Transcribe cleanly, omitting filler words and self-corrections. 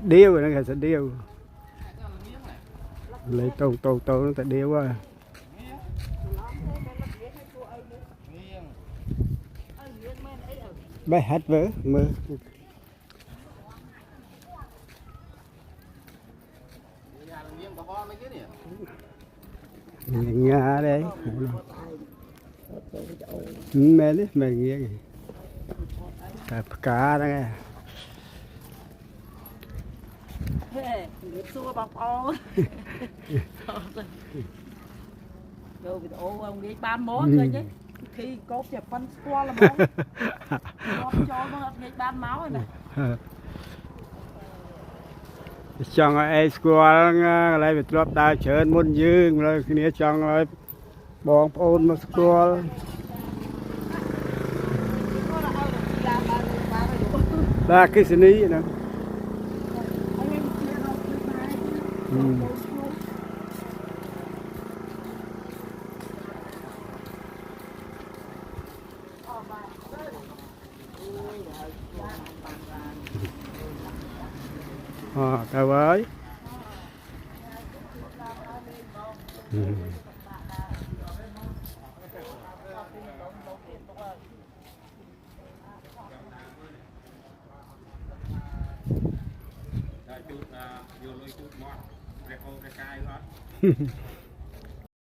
điêu nó là sợi điêu lấy tô nó tại điêu á bay hết vỡ mưa Nga đây mẹ đấy mẹ nghe cá đó nghe xua bọc ô rồi bị ô ông đi ban món rồi chứ khi cốt chẹp phân qua là món cho nó nghe ban máu rồi này chọn ai squall lại bị drop đa chơn muốn dương rồi kia chọn lại bong ôn một squall ba cái gì nè tao với vô lôi chút mọt rẹp ô cái cay hết